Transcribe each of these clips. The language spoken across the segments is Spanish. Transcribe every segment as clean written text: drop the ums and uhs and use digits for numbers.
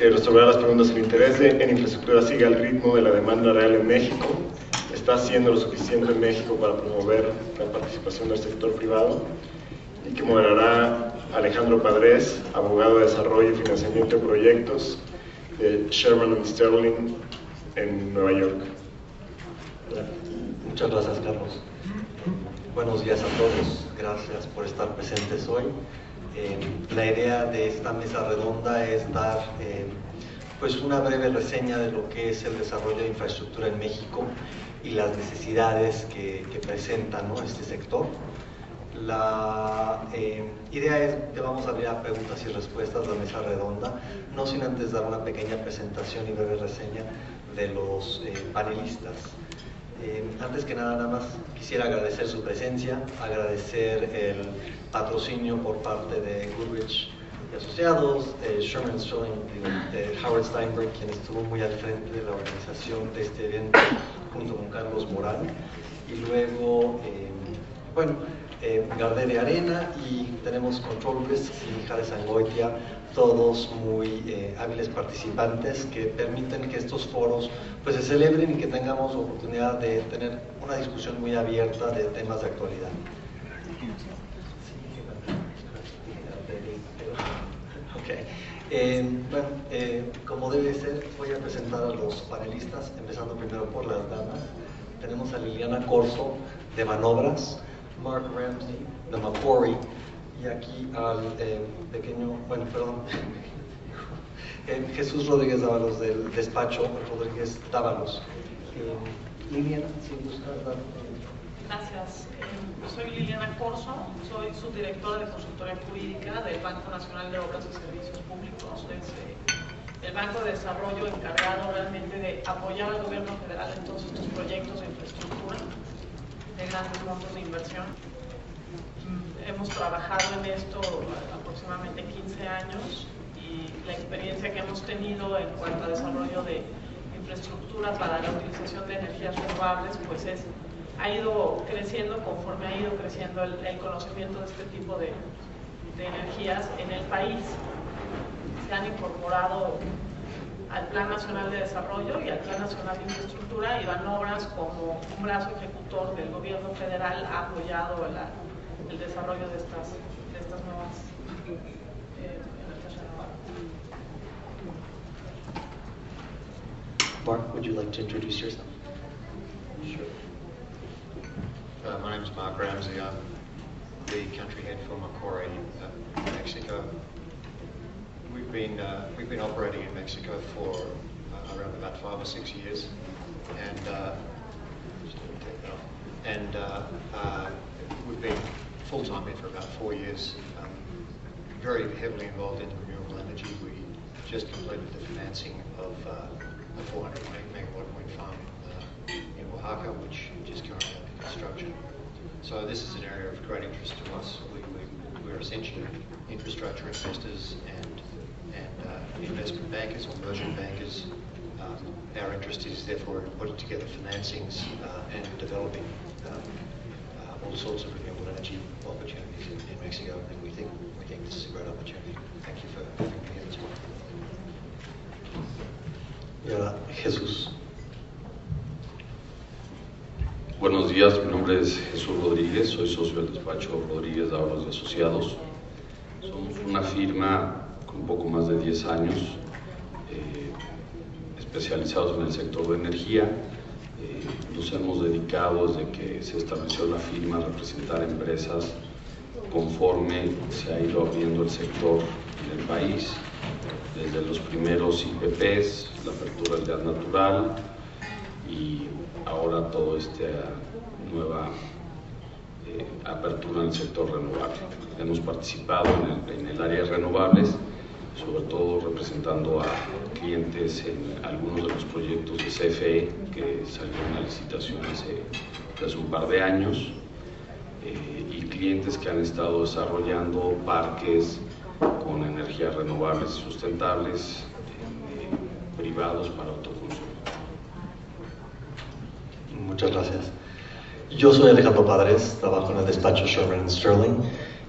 que resolverá las preguntas. El interés en infraestructura sigue al ritmo de la demanda real en México. Está haciendo lo suficiente en México para promover la participación del sector privado, y que moderará Alejandro Padres, abogado de desarrollo y financiamiento de proyectos de Shearman & Sterling en Nueva York. Muchas gracias, Carlos. Buenos días a todos, gracias por estar presentes hoy. La idea de esta mesa redonda es dar pues una breve reseña de lo que es el desarrollo de infraestructura en México y las necesidades que presenta, ¿no?, este sector. La idea es que vamos a abrir a preguntas y respuestas la mesa redonda, no sin antes dar una pequeña presentación y breve reseña de los panelistas. Antes que nada más quisiera agradecer su presencia, agradecer el patrocinio por parte de Goodrich y Asociados, Shearman & Sterling, Howard Steinberg, quien estuvo muy al frente de la organización de este evento junto con Carlos Morán, y luego Gardere Arena, y tenemos Control Risks y Mijares Angoitia, todos muy hábiles participantes que permiten que estos foros pues se celebren y que tengamos oportunidad de tener una discusión muy abierta de temas de actualidad. Como debe ser, voy a presentar a los panelistas, empezando primero por las damas. Tenemos a Liliana Corso, de Manobras, Mark Ramsey, de Macquarie, y aquí al Jesús Rodríguez Dávalos, del despacho Rodríguez Dávalos. Liliana, si gustas dar. Gracias. Soy Liliana Corso, soy subdirectora de consultoría jurídica del Banco Nacional de Obras y Servicios Públicos. Es el Banco de Desarrollo encargado realmente de apoyar al gobierno federal en todos estos proyectos de infraestructura de grandes montos de inversión. Hemos trabajado en esto aproximadamente 15 años, y la experiencia que hemos tenido en cuanto a desarrollo de infraestructura para la utilización de energías renovables pues ha ido creciendo conforme ha ido creciendo el conocimiento de este tipo de energías en el país. Se han incorporado al Plan Nacional de Desarrollo y al Plan Nacional de Infraestructura, y Banobras, como un brazo ejecutor del gobierno federal, ha apoyado el desarrollo de estas nuevas energías renovables. Mark, would you like to introduce yourself? Sure. My name is Mark Ramsey. I'm the country head for Macquarie Mexico. We've been operating in Mexico for around about 5 or 6 years, and we've been full-time here for about 4 years. Very heavily involved in renewable energy. We just completed the financing of a 400 megawatt wind farm in Oaxaca, which is currently under construction. So this is an area of great interest to us. We're essentially infrastructure investors and investment bankers or merchant bankers. Our interest is therefore in putting together financings and developing all sorts of renewable energy opportunities in Mexico, and we think this is a great opportunity. Thank you for having me here this morning. Y ahora, Jesús. Buenos días, mi nombre es Jesús Rodríguez, soy socio del despacho Rodríguez Dávalos y Asociados. Somos una firma con un poco más de 10 años, especializados en el sector de energía. Nos hemos dedicado desde que se estableció la firma a representar empresas conforme se ha ido abriendo el sector en el país, desde los primeros IPPs, la apertura del gas natural y ahora toda esta nueva apertura en el sector renovable. Hemos participado en el área de renovables, sobre todo representando a clientes en algunos de los proyectos de CFE que salieron a licitación hace un par de años, y clientes que han estado desarrollando parques con energías renovables sustentables, privados para autoconsumo. Muchas gracias. Yo soy Alejandro Padres, trabajo en el despacho Shearman & Sterling,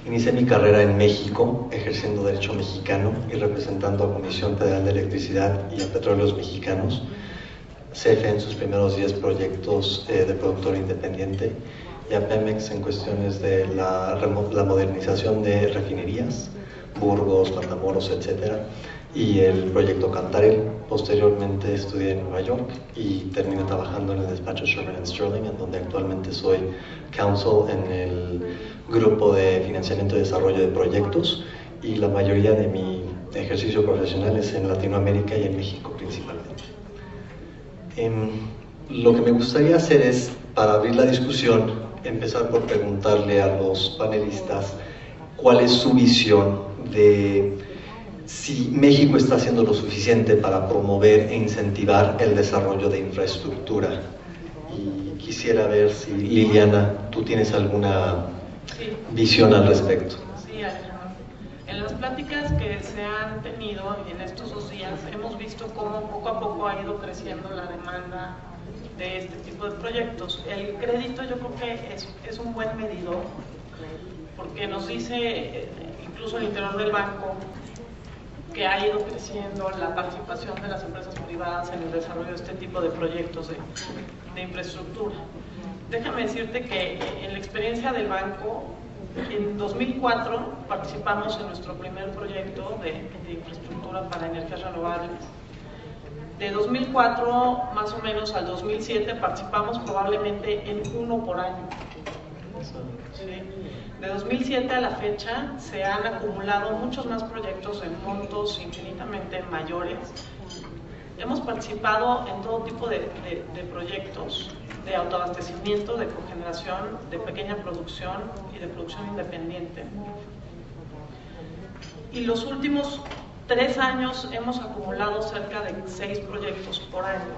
Inicié mi carrera en México, ejerciendo Derecho Mexicano y representando a Comisión Federal de Electricidad y a Petróleos Mexicanos, CFE en sus primeros 10 proyectos de productor independiente, y a Pemex en cuestiones de la modernización de refinerías, Burgos, Matamoros, etc. Y el proyecto Cantarell. Posteriormente estudié en Nueva York y terminé trabajando en el despacho Sherman & Sterling, en donde actualmente soy counsel en el grupo de financiamiento y desarrollo de proyectos, y la mayoría de mi ejercicio profesional es en Latinoamérica y en México principalmente. Lo que me gustaría hacer es, para abrir la discusión, empezar por preguntarle a los panelistas cuál es su visión de si México está haciendo lo suficiente para promover e incentivar el desarrollo de infraestructura. Y quisiera ver si, Liliana, tú tienes alguna visión al respecto. Sí, Alejandro. En las pláticas que se han tenido en estos 2 días, hemos visto cómo poco a poco ha ido creciendo la demanda de este tipo de proyectos. El crédito yo creo que es un buen medidor, porque nos dice, incluso al interior del banco, que ha ido creciendo la participación de las empresas privadas en el desarrollo de este tipo de proyectos de infraestructura. Déjame decirte que en la experiencia del banco, en 2004 participamos en nuestro primer proyecto de infraestructura para energías renovables. De 2004 más o menos al 2007 participamos probablemente en 1 por año. ¿Sí? De 2007 a la fecha se han acumulado muchos más proyectos en montos infinitamente mayores. Hemos participado en todo tipo de proyectos de autoabastecimiento, de cogeneración, de pequeña producción y de producción independiente. Y los últimos 3 años hemos acumulado cerca de 6 proyectos por año.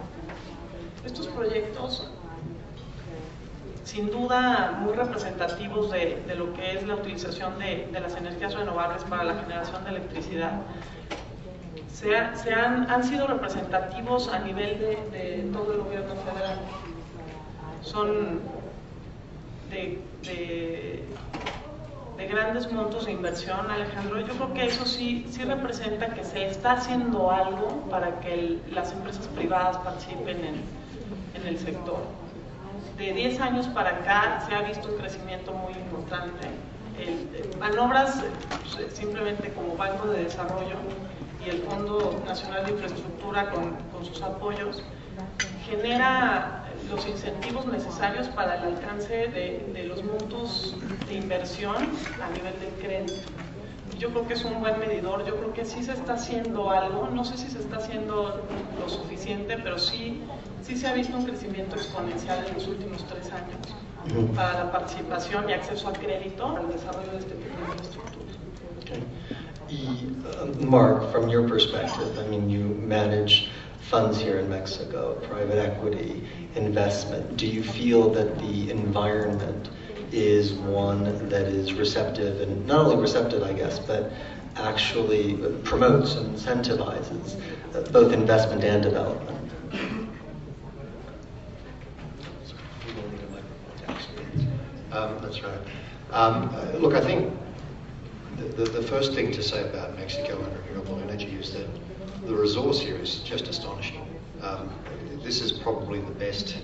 Estos proyectos, sin duda muy representativos de lo que es la utilización de las energías renovables para la generación de electricidad, han sido representativos a nivel de todo el gobierno federal. Son de grandes montos de inversión, Alejandro. Yo creo que eso sí representa que se está haciendo algo para que las empresas privadas participen en el sector. De 10 años para acá se ha visto un crecimiento muy importante. Manobras, simplemente como Banco de Desarrollo y el Fondo Nacional de Infraestructura con sus apoyos, genera los incentivos necesarios para el alcance de los montos de inversión a nivel del crédito. Yo creo que es un buen medidor. Yo creo que sí se está haciendo algo. No sé si se está haciendo lo suficiente, pero sí se ha visto un crecimiento exponencial en los últimos 3 años para la participación y acceso a crédito al desarrollo de este tipo de infraestructura. Okay. Mark, from your perspective, I mean, you manage funds here in Mexico, private equity, investment. Do you feel that the environment is one that is receptive, and not only receptive, I guess, but actually promotes and incentivizes both investment and development? That's right. Look, I think the first thing to say about Mexico and renewable energy is that the resource here is just astonishing. This is probably the best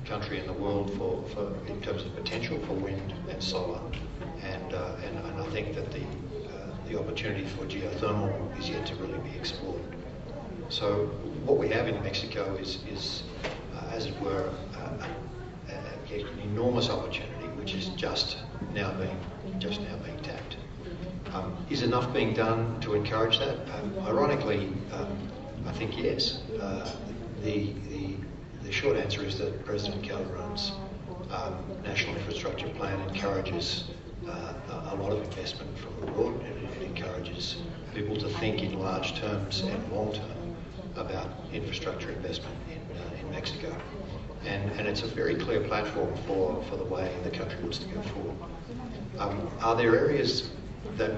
country in the world for in terms of potential for wind and solar, and I think that the opportunity for geothermal is yet to really be explored. So what we have in Mexico is as it were, an enormous opportunity, which is just now being tapped. Is enough being done to encourage that? Ironically, I think yes. The short answer is that President Calderon's National Infrastructure Plan encourages a lot of investment from abroad. It encourages people to think in large terms and long term about infrastructure investment in Mexico. And it's a very clear platform for the way the country wants to go forward. Are there areas that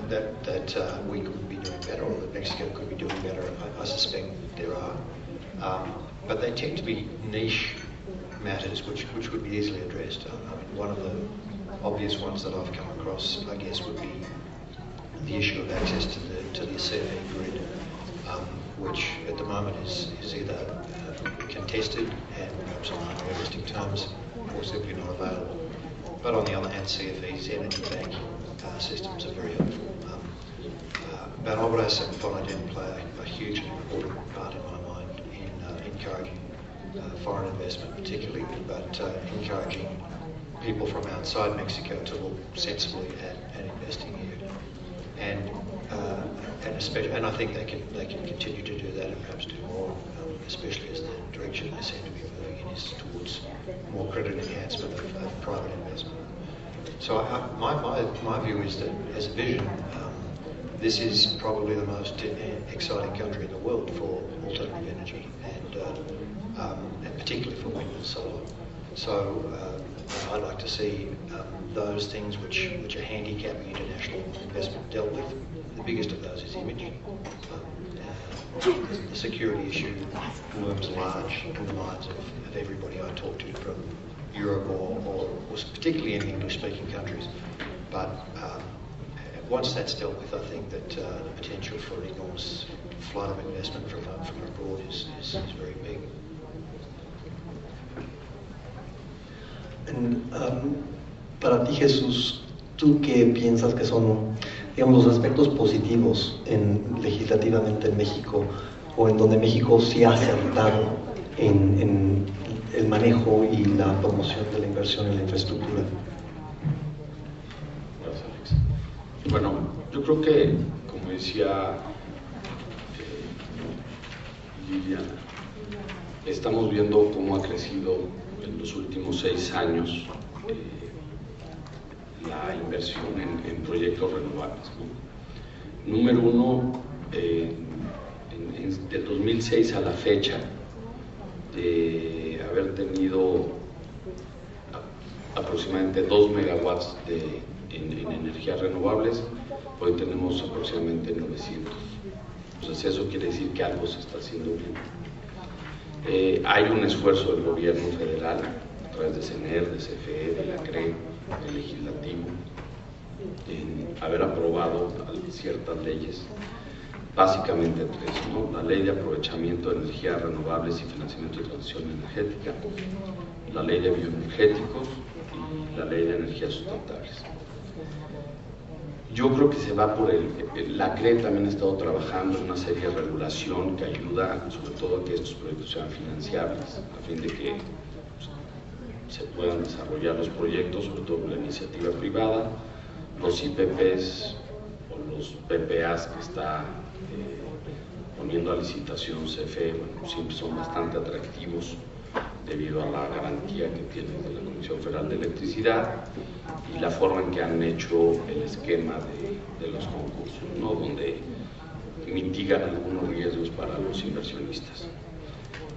we could be doing better, or that Mexico could be doing better? I suspect there are. But they tend to be niche matters which could be easily addressed. I mean, one of the obvious ones that I've come across, I guess, would be the issue of access to the CFE grid, which at the moment is either contested and perhaps on unrealistic terms or simply not available. But on the other hand, CFE's energy banking systems are very helpful. Banobras and Fonogen play a hugely important part in my mind in encouraging foreign investment particularly, but encouraging people from outside Mexico to look sensibly at investing here. And I think they can continue to do that and perhaps do more, especially as the direction they seem to be moving in is towards more credit enhancement of private investment. So my view is that as a vision, this is probably the most exciting country in the world for alternative energy, and particularly for wind and solar. So I'd like to see those things which are handicapping international investment dealt with. The biggest of those is image. The security issue looms large in the minds of everybody I talk to from Europe or particularly in English-speaking countries. But once that's dealt with, I think that the potential for an enormous flood of investment from abroad is very big. Para ti, Jesús, ¿tú qué piensas que son, digamos, los aspectos positivos legislativamente en México, o en donde México sí ha acertado en el manejo y la promoción de la inversión en la infraestructura? Gracias, Alex. Bueno, yo creo que, como decía Liliana, estamos viendo cómo ha crecido en los últimos 6 años la inversión en proyectos renovables, ¿no? Número uno, del 2006 a la fecha, de haber tenido aproximadamente 2 megawatts en energías renovables, hoy tenemos aproximadamente 900. Entonces eso quiere decir que algo se está haciendo bien. Hay un esfuerzo del gobierno federal, a través de CENER, de CFE, de la CRE, del legislativo, en haber aprobado ciertas leyes, básicamente 3, ¿no? La ley de aprovechamiento de energías renovables y financiamiento de transición energética, la ley de bioenergéticos y la ley de energías sustentables. Yo creo que se va por la CRE también ha estado trabajando en una serie de regulación que ayuda sobre todo a que estos proyectos sean financiables, a fin de que se puedan desarrollar los proyectos, sobre todo la iniciativa privada, los IPPs o los PPAs que está poniendo a licitación CFE, bueno, siempre son bastante atractivos debido a la garantía que tiene de la Comisión Federal de Electricidad y la forma en que han hecho el esquema de los concursos, ¿no? Donde mitigan algunos riesgos para los inversionistas.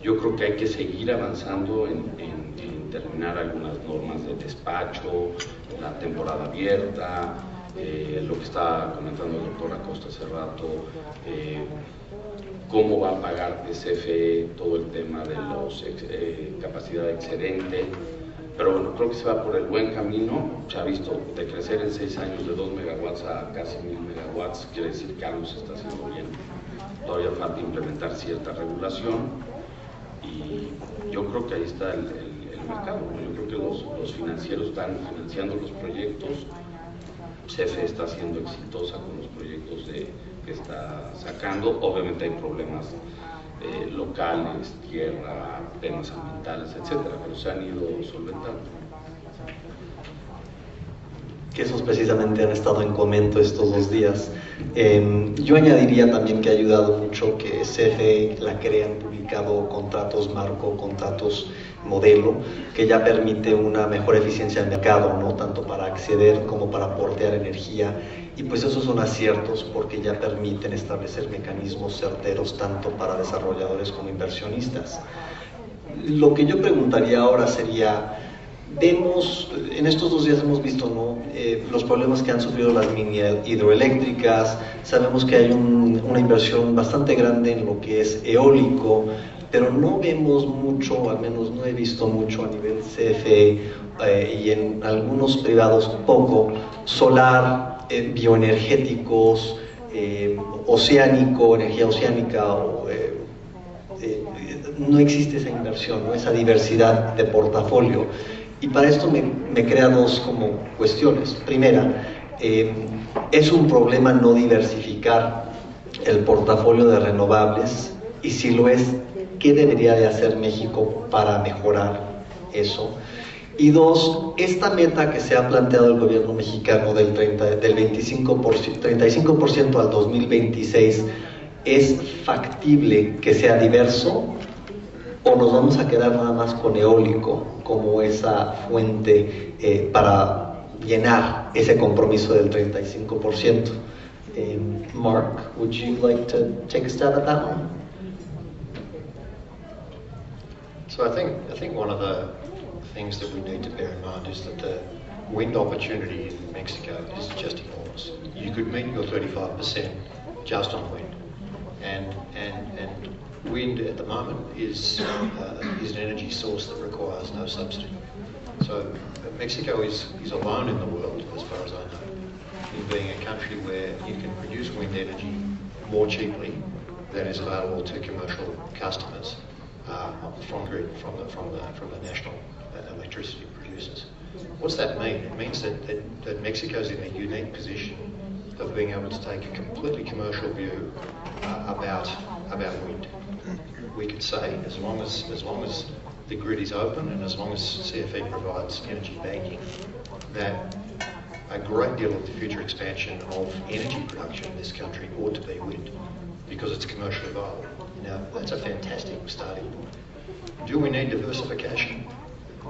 Yo creo que hay que seguir avanzando en terminar algunas normas de despacho, la temporada abierta, lo que estaba comentando el doctor Acosta hace rato, cómo va a pagar de CFE todo el tema de los capacidad excedente, pero bueno, creo que se va por el buen camino. Se ha visto de crecer en 6 años de 2 megawatts a casi 1000 megawatts, quiere decir que algo se está haciendo bien. Todavía falta implementar cierta regulación y yo creo que ahí está el mercado. Yo creo que los financieros están financiando los proyectos, CFE está siendo exitosa con los proyectos que está sacando. Obviamente hay problemas locales, tierra, temas ambientales, etcétera, pero se han ido solventando. Que esos precisamente han estado en comento estos 2 días. Yo añadiría también que ha ayudado mucho que CFE, la CRE, han publicado contratos marco, contratos modelo, que ya permite una mejor eficiencia del mercado, ¿no? Tanto para acceder como para portear energía, y pues esos son aciertos porque ya permiten establecer mecanismos certeros tanto para desarrolladores como inversionistas. Lo que yo preguntaría ahora sería, vemos, en estos 2 días hemos visto, ¿no? Los problemas que han sufrido las mini hidroeléctricas, sabemos que hay una inversión bastante grande en lo que es eólico, pero no vemos mucho, al menos no he visto mucho a nivel CFE, y en algunos privados poco, solar, bioenergéticos, oceánico, energía oceánica, no existe esa inversión, ¿no? Esa diversidad de portafolio. Y para esto me crea dos como cuestiones. Primera, es un problema no diversificar el portafolio de renovables, y si lo es, ¿qué debería de hacer México para mejorar eso? Y dos, esta meta que se ha planteado el gobierno mexicano del 35% al 2026, ¿es factible que sea diverso o nos vamos a quedar nada más con eólico como esa fuente para llenar ese compromiso del 35%? Mark, would you like to take a stab at that one? So I think one of the things that we need to bear in mind is that the wind opportunity in Mexico is just enormous. You could meet your 35% just on wind, and wind at the moment is an energy source that requires no subsidy. So Mexico is alone in the world, as far as I know, in being a country where you can produce wind energy more cheaply than is available to commercial customers from the national electricity producers. What's that mean? It means that Mexico's in a unique position of being able to take a completely commercial view about wind. We could say, as long as the grid is open and as long as CFE provides energy banking, that a great deal of the future expansion of energy production in this country ought to be wind, because it's commercially viable. Now, that's a fantastic starting point. Do we need diversification?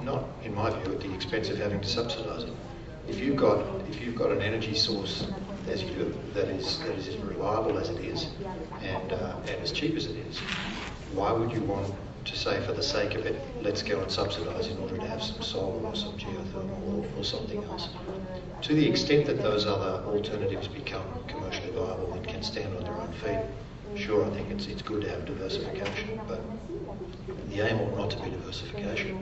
Not, in my view, at the expense of having to subsidise it. If you've got an energy source, as you do, that is as reliable as it is, and as cheap as it is, why would you want to say, for the sake of it, let's go and subsidise in order to have some solar or some geothermal or something else? To the extent that those other alternatives become commercially viable and can stand on their own feet, sure, I think it's good to have diversification, but the aim ought not to be diversification.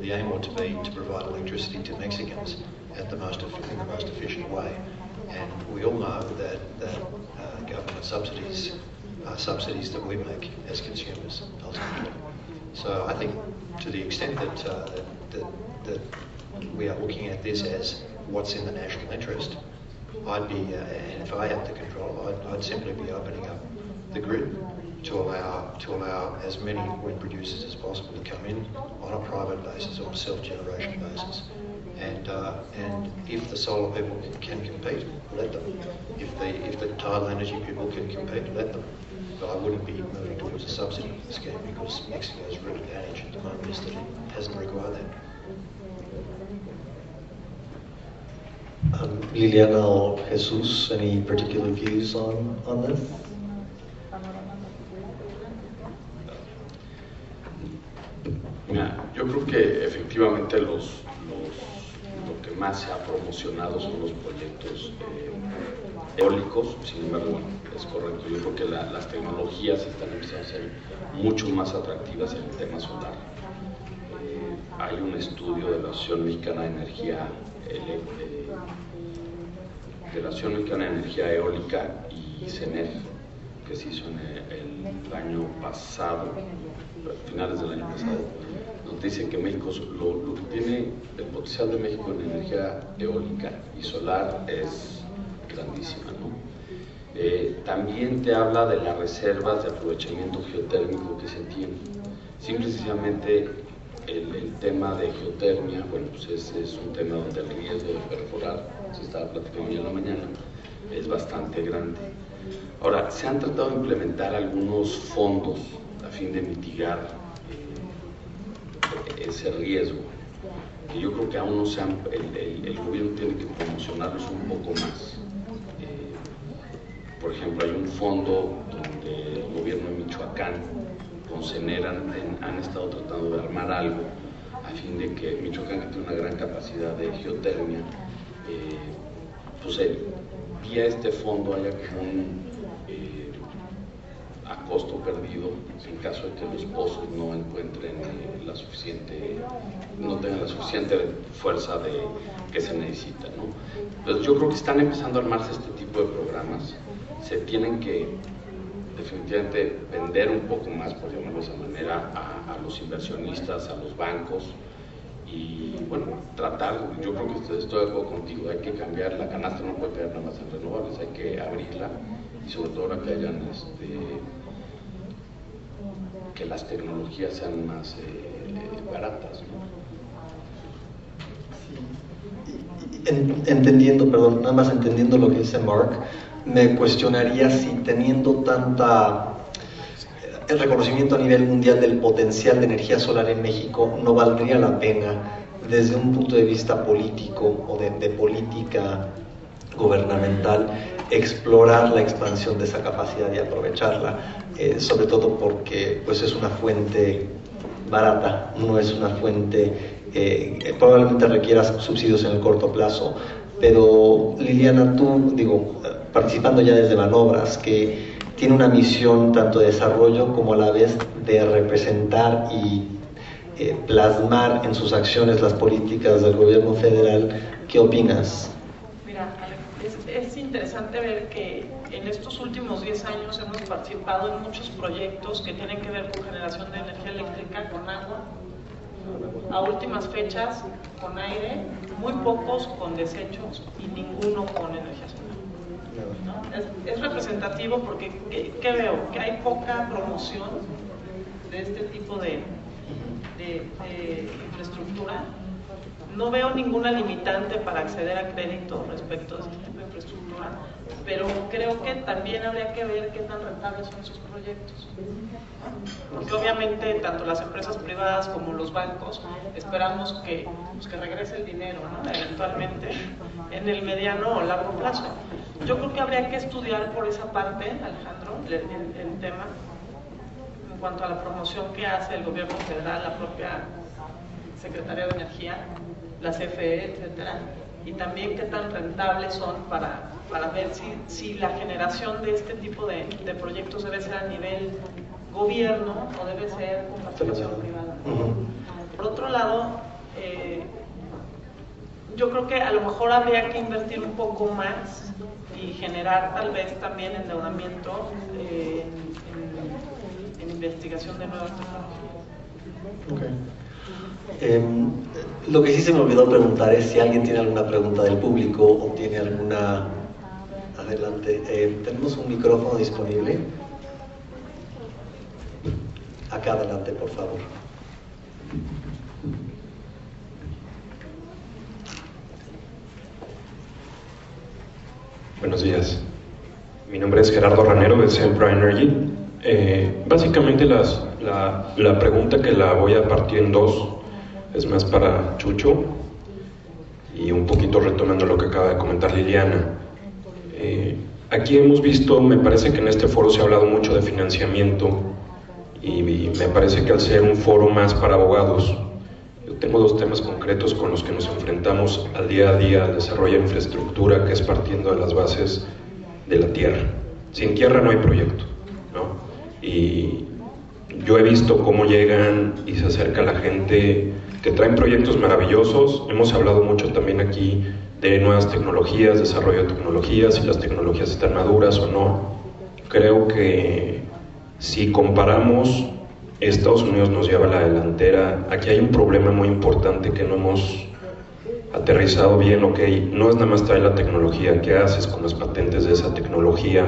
The aim ought to be to provide electricity to Mexicans in the most efficient way. And we all know that government subsidies are subsidies that we make as consumers ultimately. So I think, to the extent that we are looking at this as what's in the national interest, I'd be, and if I had the control, I'd simply be opening up the grid to allow as many wind producers as possible to come in on a private basis or a self-generation basis. And if the solar people can compete, let them. If the tidal energy people can compete, let them. But I wouldn't be moving towards a subsidy scheme, because Mexico's real advantage at the moment is that it hasn't required that. Liliana or Jesus, any particular views on this? Yo creo que efectivamente lo que más se ha promocionado son los proyectos eólicos. Sin embargo, bueno, es correcto, yo creo que las tecnologías están empezando a ser mucho más atractivas en el tema solar. Hay un estudio de la Asociación Mexicana de Energía Eólica y CENER, que se hizo en el año pasado, a finales del año pasado, nos dice que México, lo que tiene el potencial de México en energía eólica y solar es grandísima, ¿no? También te habla de las reservas de aprovechamiento geotérmico que se tienen. Simple y sencillamente el tema de geotermia, bueno, pues es un tema donde el riesgo de perforar, se estaba platicando ya en la mañana, es bastante grande. Ahora, se han tratado de implementar algunos fondos a fin de mitigar ese riesgo, que yo creo que aún no se han, el gobierno tiene que promocionarlos un poco más. Por ejemplo, hay un fondo donde el gobierno de Michoacán con CENER han estado tratando de armar algo a fin de que Michoacán, que tiene una gran capacidad de geotermia, pues vía este fondo haya como a costo perdido en caso de que los pozos no encuentren no tengan la suficiente fuerza que se necesita, ¿no? Entonces yo creo que están empezando a armarse este tipo de programas. Se tienen que definitivamente vender un poco más, por llamarlo de esa manera, a los inversionistas, a los bancos, y bueno, yo creo que estoy de acuerdo contigo, hay que cambiar, la canasta no puede quedar nada más en renovables, hay que abrirla, y sobre todo ahora que hayan que las tecnologías sean más baratas, ¿no? Nada más entendiendo lo que dice Mark, me cuestionaría si teniendo el reconocimiento a nivel mundial del potencial de energía solar en México, no valdría la pena desde un punto de vista político o de política gubernamental explorar la expansión de esa capacidad y aprovecharla, sobre todo porque pues es una fuente barata, no es una fuente probablemente requiera subsidios en el corto plazo. Pero Liliana, tú, participando ya desde Banobras, que tiene una misión tanto de desarrollo como a la vez de representar y plasmar en sus acciones las políticas del gobierno federal, ¿qué opinas? Mira, es interesante ver que en estos últimos 10 años hemos participado en muchos proyectos que tienen que ver con generación de energía eléctrica con agua, a últimas fechas con aire, muy pocos con desechos y ninguno con energía solar, ¿no? Es representativo porque ¿qué veo? Que hay poca promoción de este tipo de infraestructura. No veo ninguna limitante para acceder a crédito respecto a este tipo de infraestructura, pero creo que también habría que ver qué tan rentables son sus proyectos. Porque obviamente tanto las empresas privadas como los bancos esperamos que regrese el dinero, ¿no? Eventualmente en el mediano o largo plazo. Yo creo que habría que estudiar por esa parte, Alejandro, el tema en cuanto a la promoción que hace el gobierno federal, la propia Secretaría de Energía, la CFE, etcétera, y también qué tan rentables son para ver si la generación de este tipo de proyectos debe ser a nivel gobierno o debe ser con participación privada. Por otro lado, yo creo que a lo mejor habría que invertir un poco más y generar tal vez también endeudamiento en investigación de nuevas tecnologías. Lo que sí se me olvidó preguntar es si alguien tiene alguna pregunta del público o tiene alguna... Adelante, ¿tenemos un micrófono disponible? Acá adelante, por favor. Buenos días. Mi nombre es Gerardo Ranero de Sempra Energy. Básicamente la pregunta que la voy a partir en dos es más para Chucho y un poquito retomando lo que acaba de comentar Liliana. Aquí hemos visto, me parece que en este foro se ha hablado mucho de financiamiento y me parece que al ser un foro más para abogados, yo tengo dos temas concretos con los que nos enfrentamos al día a día al desarrollo de infraestructura, que es partiendo de las bases de la tierra. Sin tierra no hay proyecto, ¿no? Y yo he visto cómo llegan y se acerca la gente que traen proyectos maravillosos. Hemos hablado mucho también aquí de nuevas tecnologías, desarrollo de tecnologías, si las tecnologías están maduras o no. Creo que si comparamos, Estados Unidos nos lleva a la delantera. Aquí hay un problema muy importante que no hemos aterrizado bien. Ok, no es nada más traer la tecnología, ¿qué haces con las patentes de esa tecnología?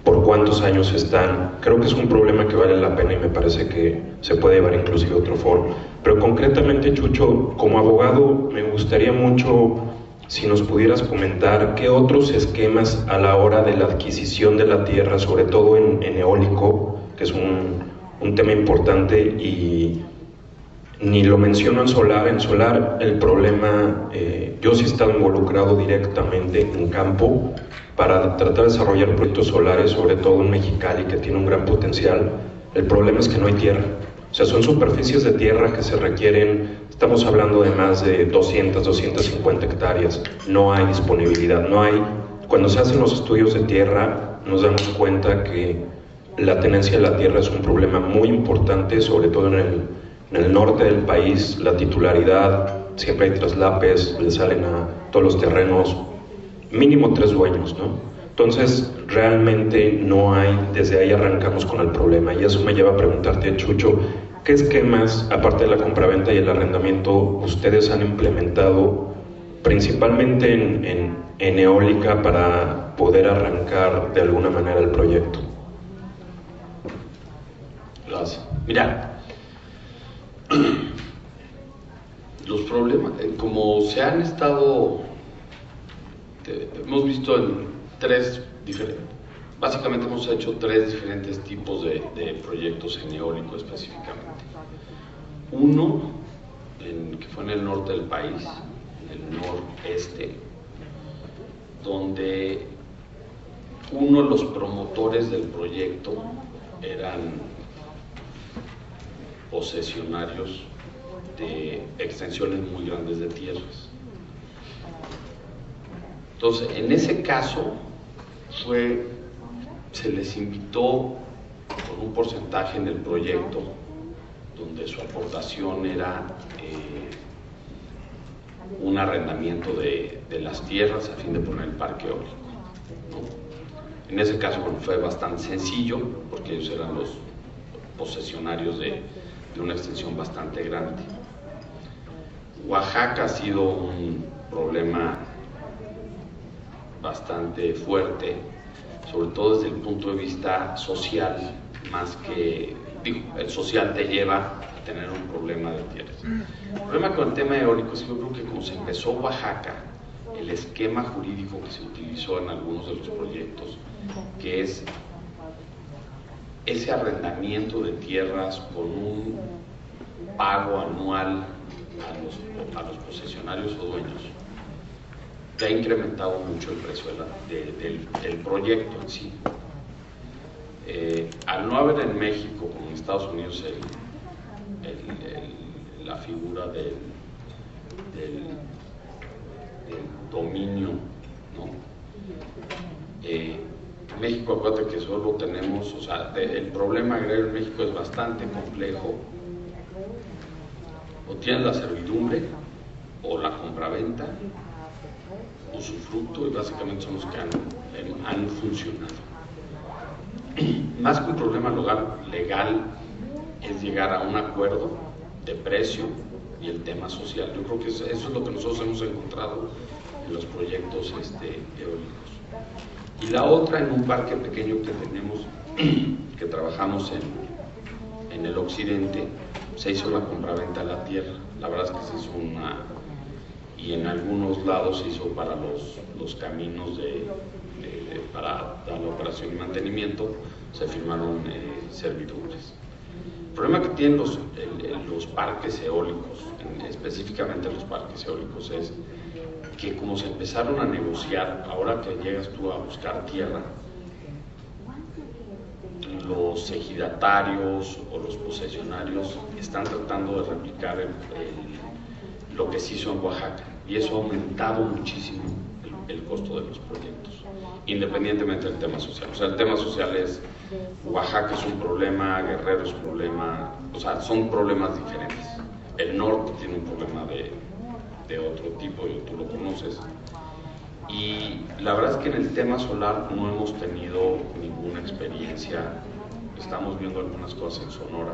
¿Por cuántos años están? Creo que es un problema que vale la pena y me parece que se puede llevar inclusive a otro foro. Pero concretamente, Chucho, como abogado, me gustaría mucho si nos pudieras comentar qué otros esquemas a la hora de la adquisición de la tierra, sobre todo en eólico, que es un tema importante, y ni lo menciono en solar. En solar el problema, yo sí he estado involucrado directamente en campo para tratar de desarrollar proyectos solares, sobre todo en Mexicali, que tiene un gran potencial. El problema es que no hay tierra. O sea, son superficies de tierra que se requieren, estamos hablando de más de 200, 250 hectáreas. No hay disponibilidad, no hay... Cuando se hacen los estudios de tierra, nos damos cuenta que la tenencia de la tierra es un problema muy importante, sobre todo en el norte del país. La titularidad, siempre hay traslapes, le salen a todos los terrenos, mínimo 3 dueños, ¿no? Entonces, realmente no hay, desde ahí arrancamos con el problema. Y eso me lleva a preguntarte, Chucho, ¿qué esquemas, aparte de la compraventa y el arrendamiento, ustedes han implementado principalmente en eólica para poder arrancar de alguna manera el proyecto? Gracias. Mira, los problemas, como se han estado, hemos visto en básicamente hemos hecho 3 diferentes tipos de proyectos en eólico específicamente. Uno, que fue en el norte del país, en el noreste, donde uno de los promotores del proyecto eran posesionarios de extensiones muy grandes de tierras. Entonces, en ese caso, se les invitó con un porcentaje en el proyecto, donde su aportación era un arrendamiento de las tierras a fin de poner el parque eólico, ¿no? En ese caso, bueno, fue bastante sencillo, porque ellos eran los posesionarios de una extensión bastante grande. Oaxaca ha sido un problema bastante fuerte, sobre todo desde el punto de vista social, más que, el social te lleva a tener un problema de tierras. El problema con el tema eólico es que yo creo que como se empezó Oaxaca, el esquema jurídico que se utilizó en algunos de los proyectos, que es ese arrendamiento de tierras con un pago anual a los posesionarios o dueños, que ha incrementado mucho el precio del proyecto en sí. Al no haber en México, como en Estados Unidos, la figura del dominio, ¿no? México, acuérdate que solo tenemos, o sea, el problema agrario en México es bastante complejo. O tienes la servidumbre, o la compraventa, usufructo, y básicamente son los que han funcionado. Más que un problema legal es llegar a un acuerdo de precio y el tema social. Yo creo que eso es lo que nosotros hemos encontrado en los proyectos eólicos. Y la otra, en un parque pequeño que tenemos, que trabajamos en el occidente, se hizo la compraventa de la tierra. La verdad es que se hizo y en algunos lados se hizo para los caminos para dar la operación y mantenimiento, se firmaron servidumbres. El problema que tienen los parques eólicos, específicamente los parques eólicos, es que como se empezaron a negociar, ahora que llegas tú a buscar tierra, los ejidatarios o los posesionarios están tratando de replicar lo que se hizo en Oaxaca, y eso ha aumentado muchísimo el costo de los proyectos, independientemente del tema social. O sea, el tema social es, Oaxaca es un problema, Guerrero es un problema, o sea, son problemas diferentes. El norte tiene un problema de otro tipo, y tú lo conoces. Y la verdad es que en el tema solar no hemos tenido ninguna experiencia. Estamos viendo algunas cosas en Sonora.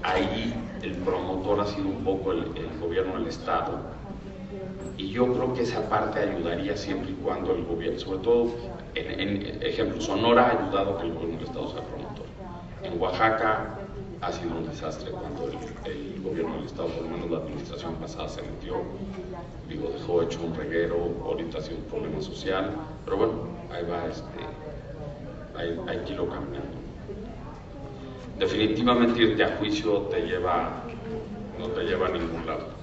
Ahí el promotor ha sido un poco el gobierno del estado, y yo creo que esa parte ayudaría siempre y cuando el gobierno, sobre todo en ejemplo, Sonora ha ayudado que el gobierno del estado sea promotor. En Oaxaca ha sido un desastre cuando el gobierno del estado, por lo menos la administración pasada, se metió, dejó hecho un reguero. Ahorita ha sido un problema social, pero bueno, ahí va, hay que irlo caminando. Definitivamente irte a juicio no te lleva a ningún lado.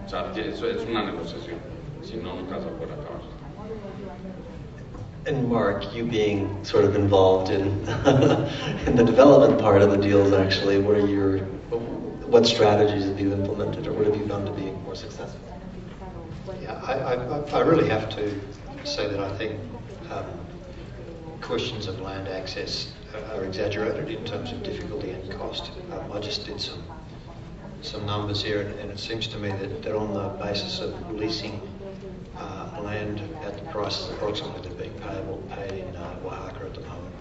O sea, eso es una negociación, si no, nunca vas a poder acabar. And Mark, you being sort of involved in the development part of the deals, actually, what strategies have you implemented, or what have you done to be more successful? Yeah, I really have to say that I think questions of land access are exaggerated in terms of difficulty and cost. I just did some numbers here, and it seems to me that on the basis of leasing land at the prices approximately that are being paid in Oaxaca at the moment,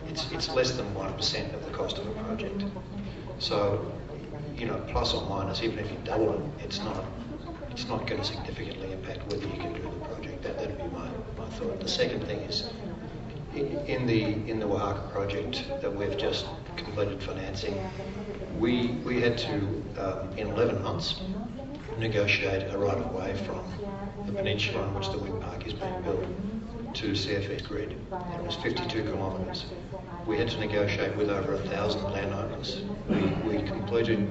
it's less than 1% of the cost of a project. So, you know, plus or minus, even if you double it, it's not going to significantly impact whether you can do the project. That'd be my thought. The second thing is, in the Oaxaca project that we've just completed financing, we had to, in 11 months, negotiate a right-of-way from the peninsula on which the wind park is being built to CFE grid. It was 52 kilometres. We had to negotiate with over 1,000 landowners. We completed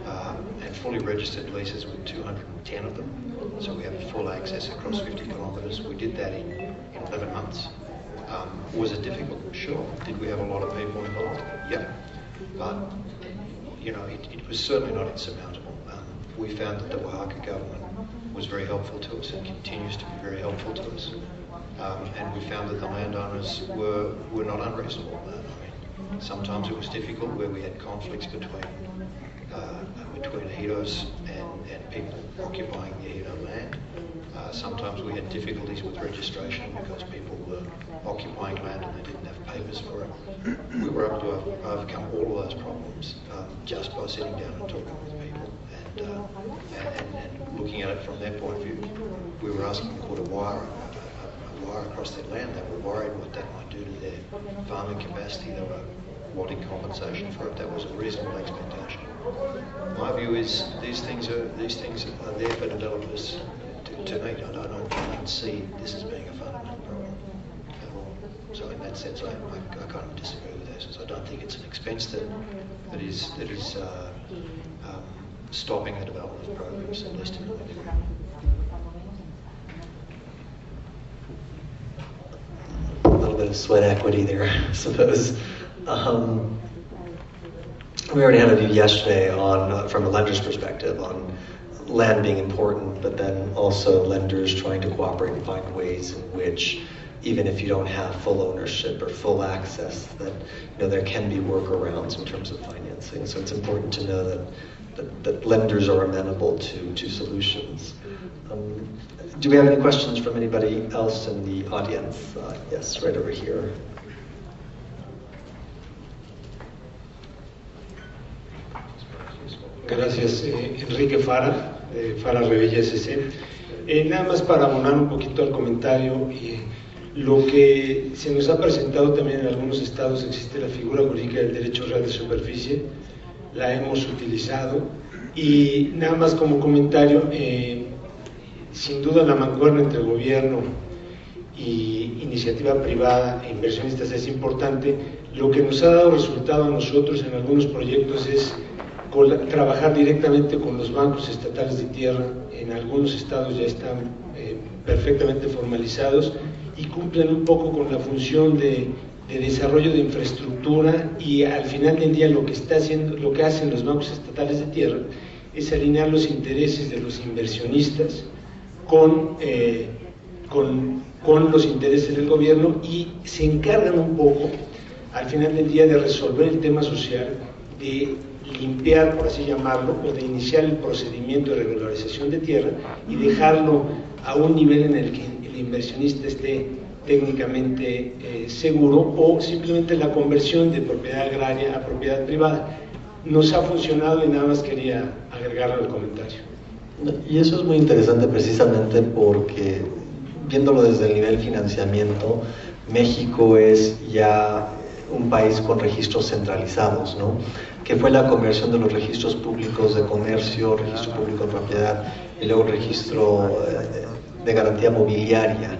and fully registered leases with 210 of them. So we have full access across 50 kilometres. We did that in 11 months. Was it difficult? Sure. Did we have a lot of people involved? Yeah. But, you know, it was certainly not insurmountable. We found that the Oaxaca government was very helpful to us and continues to be very helpful to us. And we found that the landowners were not unreasonable. I mean, sometimes it was difficult where we had conflicts between ejidos and people occupying the ejido land. Sometimes we had difficulties with registration because people were occupying land and they didn't have papers for it. We were able to overcome all of those problems just by sitting down and talking with people and looking at it from their point of view. We were asking to put a wire across their land. They were worried what that might do to their farming capacity. They were wanting compensation for it. That was a reasonable expectation. My view is these things are there for developers to meet. I don't see this as being a fundamental problem at all. So in that sense, I kind of disagree with this. I don't think it's an expense that is stopping the development of programs, at least in the beginning. A little bit of sweat equity there, I suppose. We already had a view yesterday on, from a lender's perspective, on land being important, but then also lenders trying to cooperate and find ways in which, even if you don't have full ownership or full access, that there can be workarounds in terms of financing. So it's important to know that lenders are amenable to solutions. Do we have any questions from anybody else in the audience? Yes, right over here. Gracias, Enrique Fara, Fara Revilla SC. Nada más para abonar un poquito al comentario, lo que se nos ha presentado también en algunos estados, existe la figura jurídica del derecho real de superficie, la hemos utilizado, y nada más como comentario, sin duda la mancuerna entre el gobierno y iniciativa privada e inversionistas es importante. Lo que nos ha dado resultado a nosotros en algunos proyectos es trabajar directamente con los bancos estatales de tierra. En algunos estados ya están perfectamente formalizados y cumplen un poco con la función de desarrollo de infraestructura, y al final del día lo que hacen los bancos estatales de tierra es alinear los intereses de los inversionistas con los intereses del gobierno, y se encargan un poco al final del día de resolver el tema social, de limpiar, por así llamarlo, o de iniciar el procedimiento de regularización de tierra y dejarlo a un nivel en el que el inversionista esté técnicamente seguro, o simplemente la conversión de propiedad agraria a propiedad privada. Nos ha funcionado y nada más quería agregarlo al comentario. Y eso es muy interesante precisamente porque, viéndolo desde el nivel financiamiento, México es ya un país con registros centralizados, ¿no? Que fue la conversión de los registros públicos de comercio, registro público de propiedad y luego registro de garantía mobiliaria,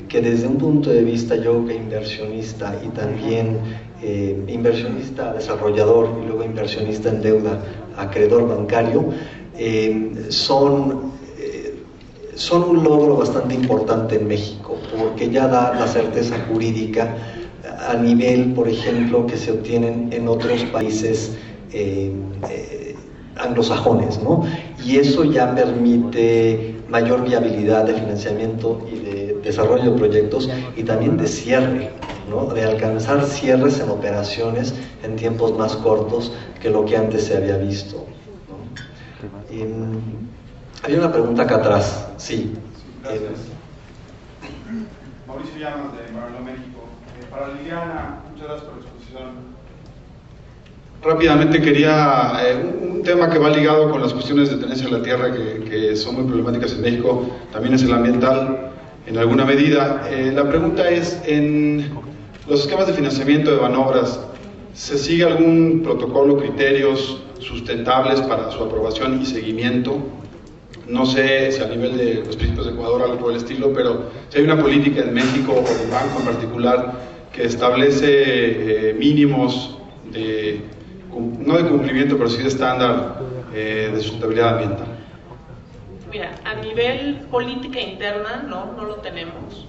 que desde un punto de vista, yo creo que inversionista y también inversionista desarrollador y luego inversionista en deuda, acreedor bancario, son un logro bastante importante en México, porque ya da la certeza jurídica a nivel, por ejemplo, que se obtienen en otros países anglosajones, ¿no? Y eso ya permite mayor viabilidad de financiamiento y de desarrollo de proyectos y también de cierre, ¿no? De alcanzar cierres en operaciones en tiempos más cortos que lo que antes se había visto, ¿no? Y, hay una pregunta acá atrás, sí. Mauricio Llamas de Marlo, México. Para Liliana, muchas gracias por la exposición. Rápidamente quería, un tema que va ligado con las cuestiones de tenencia de la tierra que son muy problemáticas en México, también es el ambiental en alguna medida. La pregunta es, en los esquemas de financiamiento de Banobras, ¿se sigue algún protocolo, criterios sustentables para su aprobación y seguimiento? No sé si a nivel de los principios de Ecuador, algo por el estilo, pero si hay una política en México o del banco en particular que establece mínimos de, no de cumplimiento, pero sí de estándar de sustentabilidad ambiental. Mira, a nivel política interna no lo tenemos.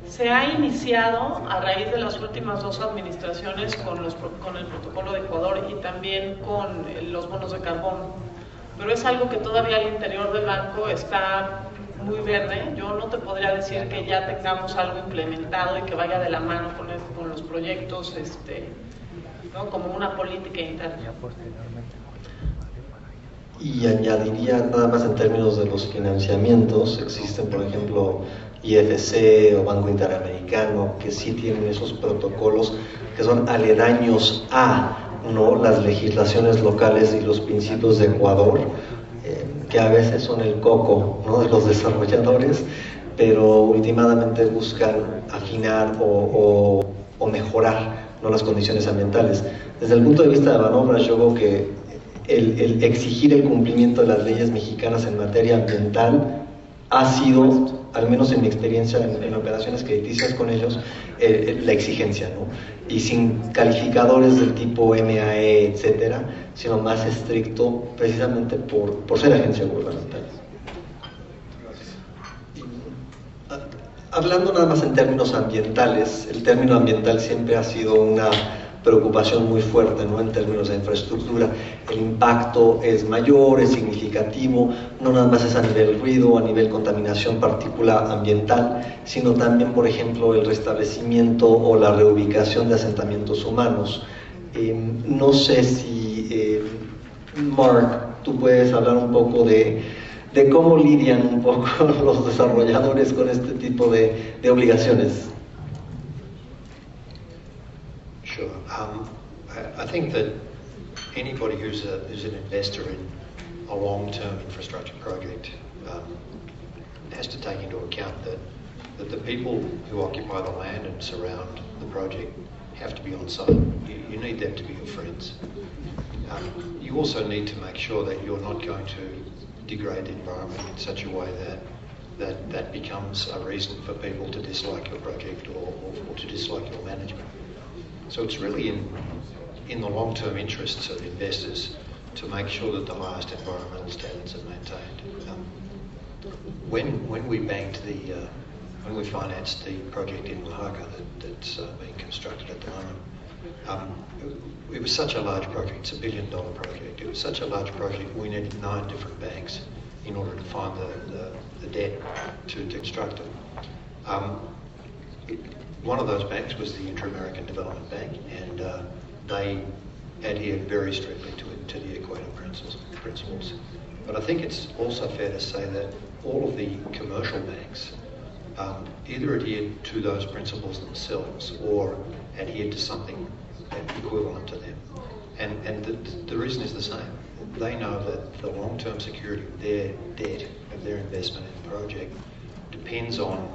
Se ha iniciado a raíz de las últimas 2 administraciones con el protocolo de Ecuador y también con los bonos de carbón, pero es algo que todavía al interior del banco está muy verde. Yo no te podría decir que ya tengamos algo implementado y que vaya de la mano con los proyectos, ¿no? Como una política interna. Y añadiría nada más en términos de los financiamientos, existen por ejemplo IFC o Banco Interamericano que sí tienen esos protocolos que son aledaños a, ¿no?, las legislaciones locales y los principios de Ecuador, que a veces son el coco, ¿no?, de los desarrolladores, pero últimamente buscan afinar o mejorar, ¿no?, las condiciones ambientales. Desde el punto de vista de Banobras, yo creo que el exigir el cumplimiento de las leyes mexicanas en materia ambiental ha sido, al menos en mi experiencia en operaciones crediticias con ellos, la exigencia, ¿no? Y sin calificadores del tipo MAE, etcétera, sino más estricto precisamente por ser agencia gubernamental. Hablando nada más en términos ambientales, el término ambiental siempre ha sido una preocupación muy fuerte, ¿no?, en términos de infraestructura. El impacto es mayor, es significativo, no nada más es a nivel ruido, a nivel contaminación partícula ambiental, sino también, por ejemplo, el restablecimiento o la reubicación de asentamientos humanos. No sé si, Mark, tú puedes hablar un poco de cómo lidian un poco los desarrolladores con este tipo de obligaciones. Sure. I think that anybody who's an investor in a long-term infrastructure project has to take into account that the people who occupy the land and surround the project have to be on site. You need them to be your friends. You also need to make sure that you're not going to degrade the environment in such a way that becomes a reason for people to dislike your project or to dislike your management. So it's really in the long-term interests of investors to make sure that the highest environmental standards are maintained. When we banked when we financed the project in Oaxaca that's being constructed at the moment, it was such a large project. It's $1 billion project. It was such a large project. We needed 9 different banks in order to find the debt to construct it. One of those banks was the Inter-American Development Bank, and they adhered very strictly to the Equator principles. But I think it's also fair to say that all of the commercial banks either adhered to those principles themselves or adhered to something equivalent to them. And the reason is the same. They know that the long-term security of their debt, of their investment in the project, depends on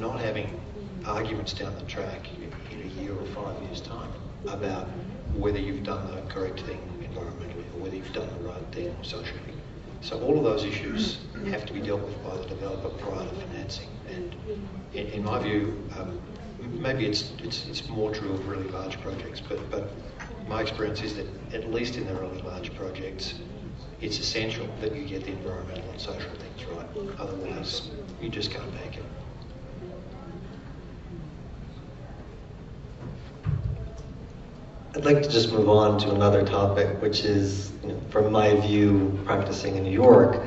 not having arguments down the track in a year or 5 years' time about whether you've done the correct thing environmentally or whether you've done the right thing socially. So all of those issues have to be dealt with by the developer prior to financing. And in my view, maybe it's more true of really large projects, but my experience is that at least in the really large projects, it's essential that you get the environmental and social things right. Otherwise, you just can't bank it. I'd like to just move on to another topic, which is, from my view, practicing in New York,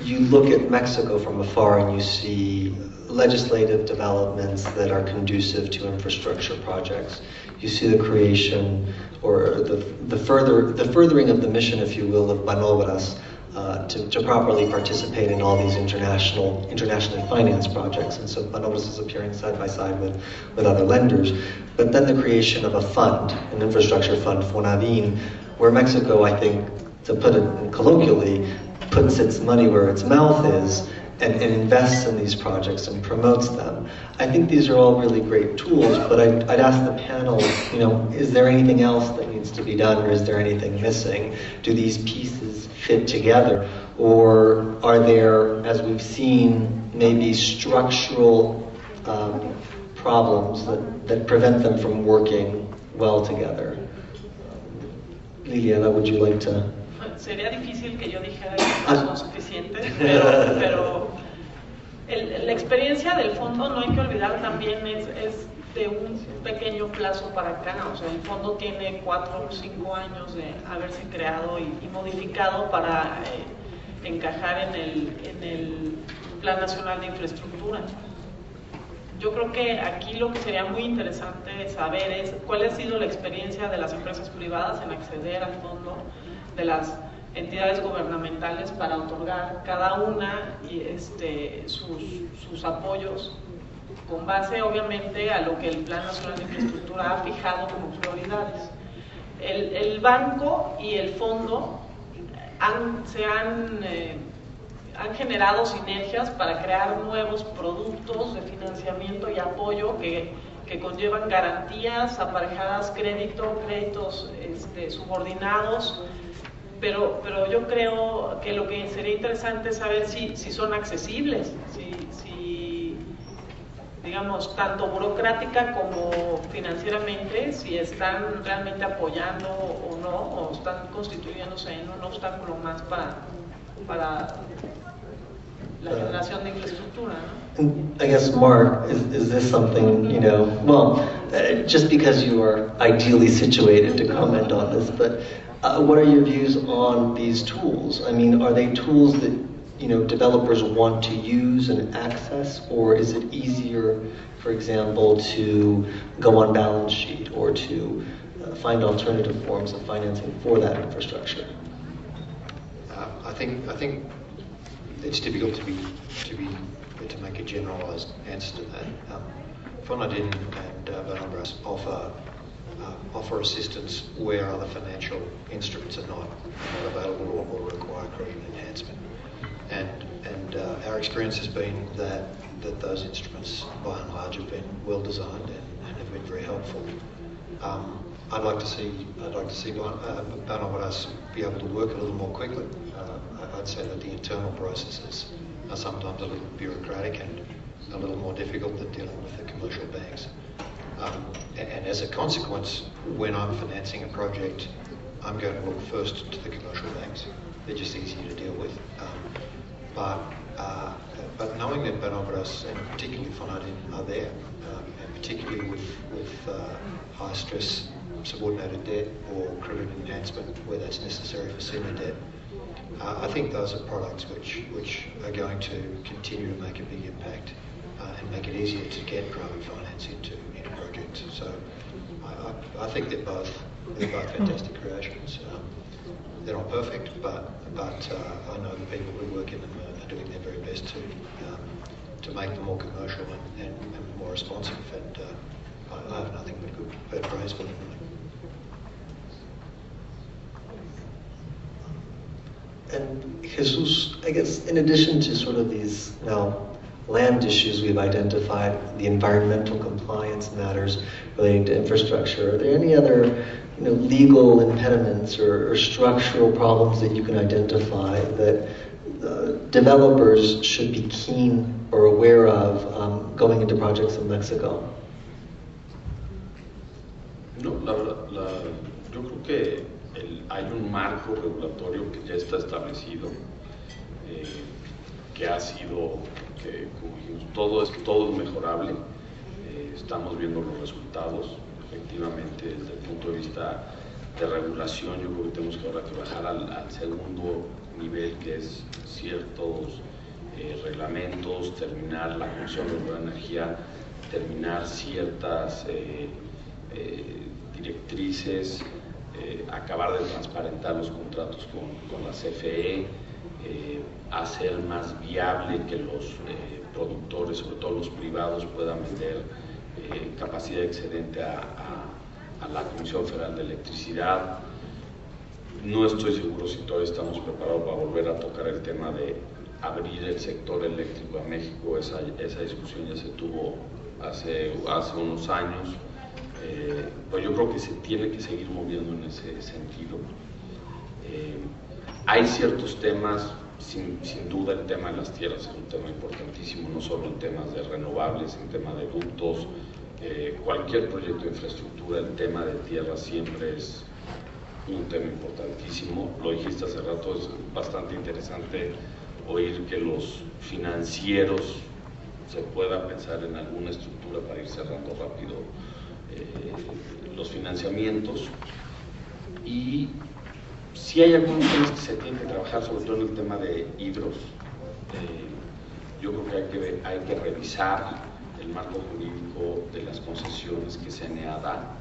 you look at Mexico from afar and you see legislative developments that are conducive to infrastructure projects. You see the creation or the furthering of the mission, if you will, of Banobras to properly participate in all these internationally financed projects. And so Banobras is appearing side by side with other lenders. But then the creation of a fund, an infrastructure fund, FONAVIN, where Mexico, I think, to put it colloquially, puts its money where its mouth is and invests in these projects and promotes them. I think these are all really great tools, but I'd ask the panel, is there anything else that needs to be done, or is there anything missing? Do these pieces fit together, or are there, as we've seen, maybe structural problems that prevent them from working well together? Liliana, would you like to? Sería difícil que yo dijera que no son suficientes, pero la experiencia del fondo, no hay que olvidar también, es de un pequeño plazo para acá. O sea, el fondo tiene 4 o 5 años de haberse creado y modificado para encajar en el Plan Nacional de Infraestructura. Yo creo que aquí lo que sería muy interesante saber es cuál ha sido la experiencia de las empresas privadas en acceder al fondo, de las entidades gubernamentales para otorgar cada una sus apoyos con base obviamente a lo que el Plan Nacional de Infraestructura ha fijado como prioridades. El banco y el fondo han generado sinergias para crear nuevos productos de financiamiento y apoyo que conllevan garantías aparejadas, créditos subordinados, pero yo creo que lo que sería interesante es saber si son accesibles, si digamos, tanto burocrática como financieramente, si están realmente apoyando o no, o están constituyéndose en un obstáculo más para la generación de infraestructura, ¿no? I guess, Mark, is this something, just because you are ideally situated to comment on this, but what are your views on these tools? I mean, are they tools that, developers want to use and access, or is it easier, for example, to go on balance sheet or to find alternative forms of financing for that infrastructure? I think it's difficult to make a generalised answer to that. FONAVIN and Banobras offer assistance where other financial instruments are not available or require credit enhancement. And our experience has been that those instruments, by and large, have been well designed and have been very helpful. I'd like to see Banobras be able to work a little more quickly. I'd say that the internal processes are sometimes a little bureaucratic and a little more difficult than dealing with the commercial banks. And as a consequence, when I'm financing a project, I'm going to look first to the commercial banks. They're just easier to deal with. But knowing that Banobras and particularly FONAVIN are there, and particularly with high stress subordinated debt or credit enhancement where that's necessary for senior debt, I think those are products which are going to continue to make a big impact and make it easier to get private finance into projects. So I think they're both fantastic creations. They're not perfect, but I know the people who work in them are doing their very best to make them more commercial and more responsive. And I have nothing but praise for them. And Jesus, I guess, in addition to sort of these land issues we've identified, the environmental compliance matters relating to infrastructure, are there any other legal impediments or structural problems that you can identify that developers should be keen or aware of going into projects in Mexico? No, la verdad, yo creo que hay un marco regulatorio que ya está establecido, que ha sido, como dijimos, todo es mejorable. Estamos viendo los resultados, efectivamente, desde el punto de vista regulación. Yo creo que tenemos que ahora que bajar al segundo nivel, que es ciertos reglamentos, terminar la Comisión de Nueva Energía, terminar ciertas directrices, acabar de transparentar los contratos con la CFE, hacer más viable que los productores, sobre todo los privados, puedan vender capacidad excedente a la Comisión Federal de Electricidad. No estoy seguro si todavía estamos preparados para volver a tocar el tema de abrir el sector eléctrico a México. Esa discusión ya se tuvo hace unos años, pues yo creo que se tiene que seguir moviendo en ese sentido. Hay ciertos temas, sin duda el tema de las tierras es un tema importantísimo, no solo en temas de renovables, en tema de ductos, cualquier proyecto de infraestructura, el tema de tierra siempre es un tema importantísimo. Lo dijiste hace rato, es bastante interesante oír que los financieros se pueda pensar en alguna estructura para ir cerrando rápido los financiamientos. Y si hay algunos temas que se tienen que trabajar, sobre todo en el tema de hidros, yo creo que hay que revisar el marco jurídico de las concesiones que CNA da.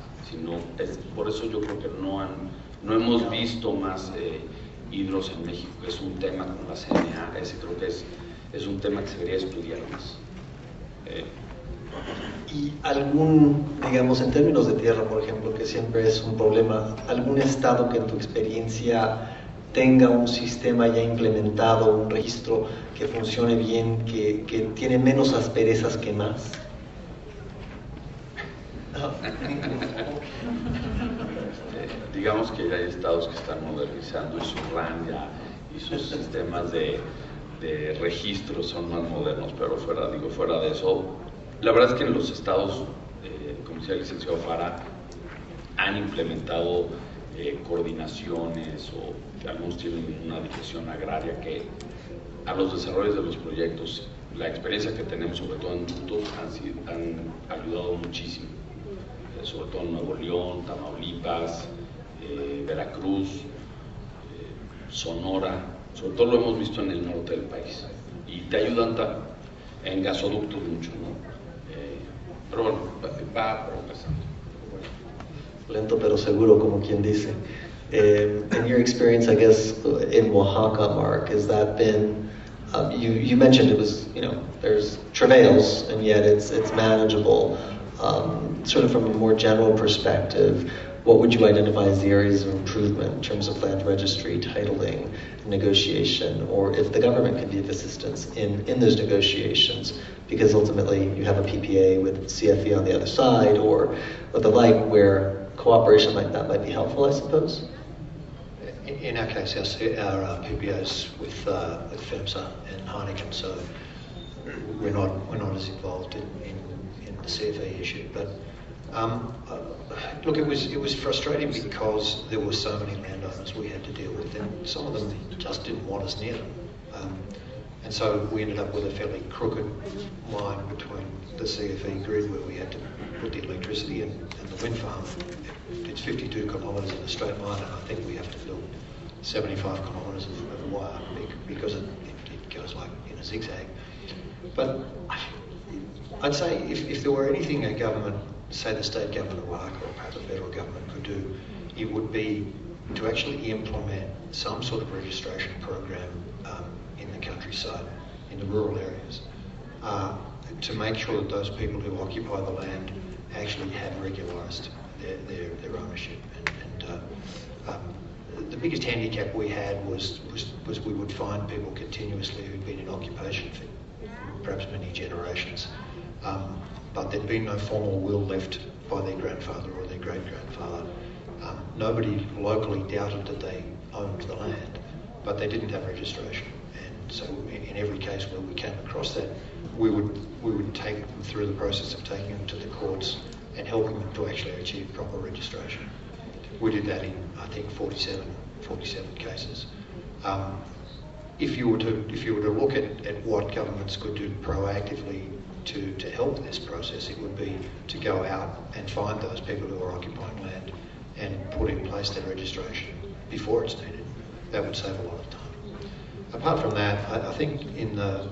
Por eso yo creo que no hemos visto más hidros en México, que es un tema con la CNA. Ese creo que es un tema que se debería estudiar más. ¿Y digamos, en términos de tierra, por ejemplo, que siempre es un problema, algún estado que en tu experiencia tenga un sistema ya implementado, un registro que funcione bien, que tiene menos asperezas que más? Digamos que ya hay estados que están modernizando y su RAN y sus sistemas de registro son más modernos, pero fuera de eso, la verdad es que en los estados, como decía el licenciado Fara, han implementado coordinaciones, o algunos tienen una dirección agraria que a los desarrollos de los proyectos, la experiencia que tenemos sobre todo en ductos han ayudado muchísimo, sobre todo en Nuevo León, Tamaulipas, Veracruz, Sonora, sobre todo lo hemos visto en el norte del país, y te ayudan en gasoductos mucho, ¿no? Pero bueno, va progresando. Lento pero seguro, como quien dice. In your experience, I guess, in Oaxaca, Mark, has that been, you mentioned it was, there's travails, and yet it's manageable. Sort of from a more general perspective, what would you identify as the areas of improvement in terms of land registry, titling, negotiation, or if the government can be of assistance in those negotiations, because ultimately you have a PPA with CFE on the other side, or the like, where cooperation like that might be helpful, I suppose? In our case, our PPAs with FEMSA and Heineken, so we're not as involved in the CFE issue, but look, it was frustrating because there were so many landowners we had to deal with, and some of them just didn't want us near them. And so we ended up with a fairly crooked line between the CFE grid, where we had to put the electricity and the wind farm. It's 52 kilometres in a straight line, and I think we have to build 75 kilometres of wire because it goes like in a zigzag. But I'd say if there were anything a government, say the state government of Oaxaca or perhaps the federal government could do, it would be to actually implement some sort of registration program in the countryside, in the rural areas, to make sure that those people who occupy the land actually have regularised their ownership. And the biggest handicap we had was we would find people continuously who'd been in occupation for perhaps many generations, but there'd been no formal will left by their grandfather or their great-grandfather. Nobody locally doubted that they owned the land, but they didn't have registration. And so in every case where we came across that, we would take them through the process of taking them to the courts and helping them to actually achieve proper registration. We did that in, I think, 47 cases. If you were to look at what governments could do proactively to help this process, it would be to go out and find those people who are occupying land and put in place their registration before it's needed. That would save a lot of time. Apart from that, I think in the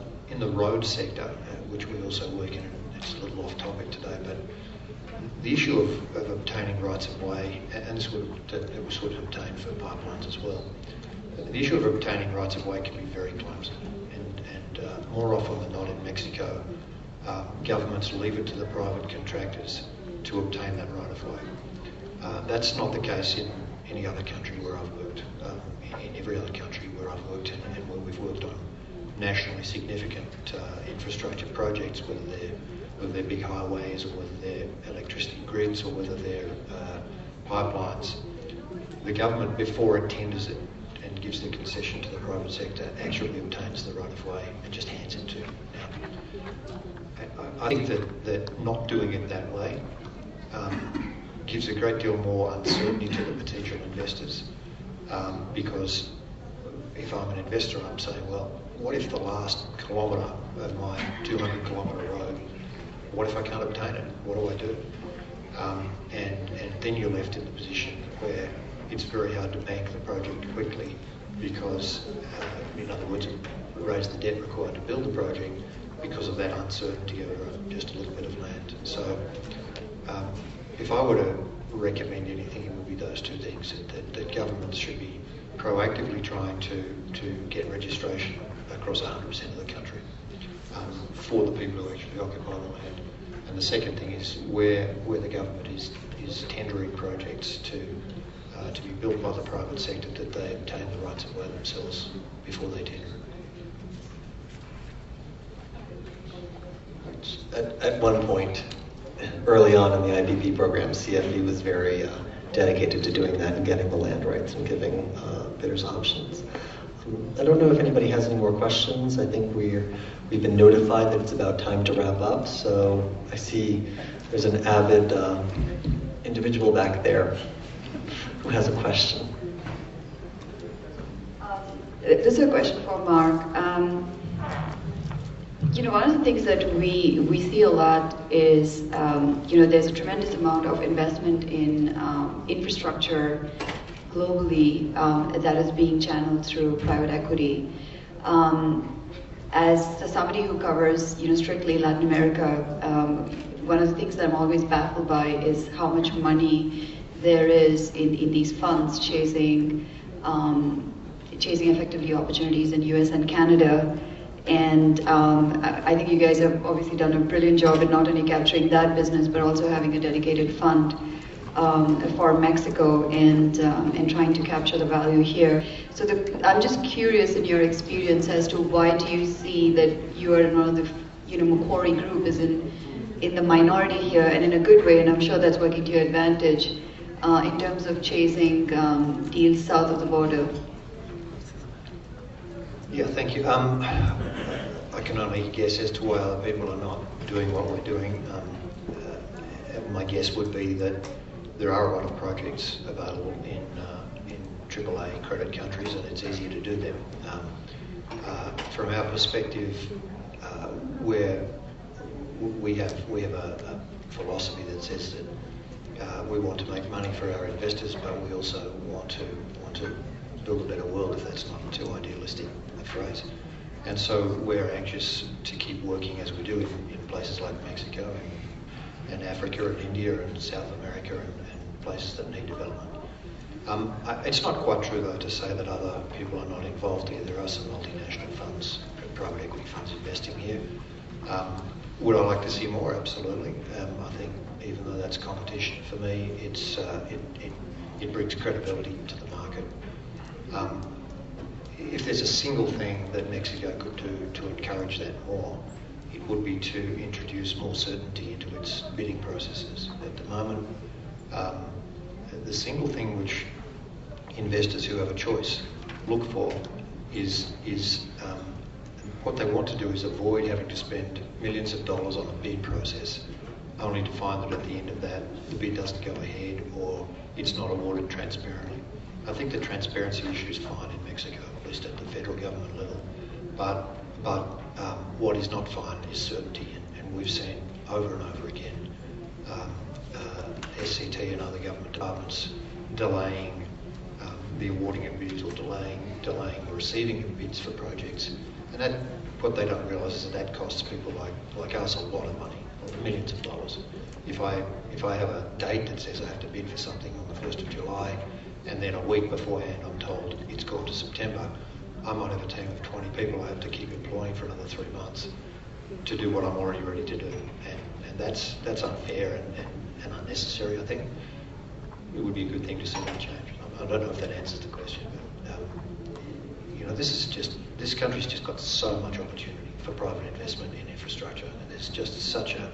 road sector, which we also work in, it's a little off topic today, but the issue of obtaining rights of way, and this would obtain for pipelines as well, the issue of obtaining rights of way can be very clumsy, and more often than not in Mexico, governments leave it to the private contractors to obtain that right of way. That's not the case in any other country where I've worked, in every other country where I've worked and where we've worked on nationally significant infrastructure projects, whether they're big highways or whether they're electricity grids or whether they're pipelines. The government, before it tenders it and gives the concession to the private sector, actually obtains the right of way and just hands it to them. Now, I think that not doing it that way gives a great deal more uncertainty to the potential investors, because if I'm an investor, I'm saying, well, what if the last kilometre of my 200-kilometre road, what if I can't obtain it? What do I do? And then you're left in the position where it's very hard to bank the project quickly because, in other words, raise the debt required to build the project because of that uncertainty of just a little bit of land. So if I were to recommend anything, it would be those two things, that governments should be proactively trying to get registration across 100% of the country for the people who actually occupy the land. And the second thing is where the government is tendering projects to be built by the private sector, that they obtain the rights of way themselves before they tender it. At one point, early on in the IBP program, CFE was very dedicated to doing that and getting the land rights and giving bidders options. I don't know if anybody has any more questions. I think we've been notified that it's about time to wrap up, so I see there's an avid individual back there who has a question. This is a question for Mark. One of the things that we see a lot is, there's a tremendous amount of investment in infrastructure globally that is being channeled through private equity. As somebody who covers, strictly Latin America, one of the things that I'm always baffled by is how much money there is in these funds chasing effectively opportunities in US and Canada. And I think you guys have obviously done a brilliant job in not only capturing that business, but also having a dedicated fund for Mexico and trying to capture the value here. So I'm just curious in your experience as to why do you see that you are one of the, Macquarie Group is in the minority here, and in a good way, and I'm sure that's working to your advantage in terms of chasing deals south of the border. Yeah, thank you. I can only guess as to why other people are not doing what we're doing. My guess would be that there are a lot of projects available in AAA credit countries, and it's easier to do them. From our perspective, we have a philosophy that says that we want to make money for our investors, but we also want to build a better world, if that's not too idealistic a phrase. And so we're anxious to keep working as we do in places like Mexico and Africa and India and South America and places that need development. It's not quite true, though, to say that other people are not involved here. There are some multinational funds, private equity funds investing here. Would I like to see more? Absolutely. I think even though that's competition, for me, it brings credibility to the market. If there's a single thing that Mexico could do to encourage that more, it would be to introduce more certainty into its bidding processes. At the moment, the single thing which investors who have a choice look for is what they want to do is avoid having to spend millions of dollars on a bid process, only to find that at the end of that, the bid doesn't go ahead or it's not awarded transparently. I think the transparency issue is fine in Mexico, at least at the federal government level. But what is not fine is certainty, and we've seen over and over again SCT and other government departments delaying the awarding of bids or delaying the receiving of bids for projects. And that, what they don't realise is that costs people like us a lot of money, millions of dollars. If I have a date that says I have to bid for something on the 1st of July, and then a week beforehand I'm told it's gone to September, I might have a team of 20 people I have to keep employing for another 3 months to do what I'm already ready to do. And that's unfair and unnecessary, I think. It would be a good thing to see that change. I don't know if that answers the question, but you know, this country's just got so much opportunity for private investment in infrastructure, and there's just such an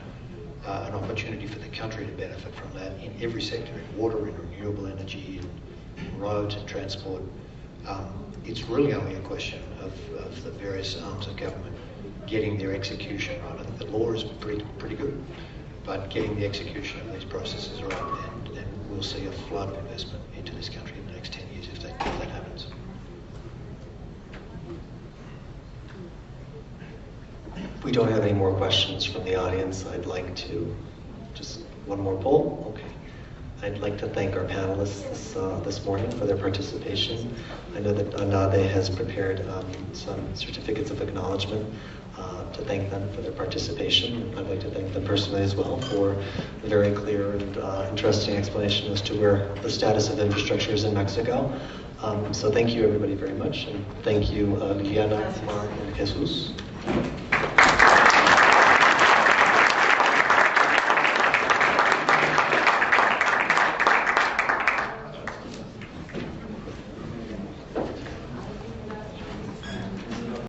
opportunity for the country to benefit from that in every sector, in water, in renewable energy, in roads and transport. It's really only a question of the various arms of government getting their execution right. I think the law is pretty good, but getting the execution of these processes right, and we'll see a flood of investment into this country in the next 10 years if that happens. If we don't have any more questions from the audience, I'd like to, just one more poll? Okay. I'd like to thank our panelists this morning for their participation. I know that ANADE has prepared some certificates of acknowledgement to thank them for their participation. I'd like to thank them personally as well for a very clear and interesting explanation as to where the status of infrastructure is in Mexico. So thank you everybody very much, and thank you Liliana, Mark, and Jesus.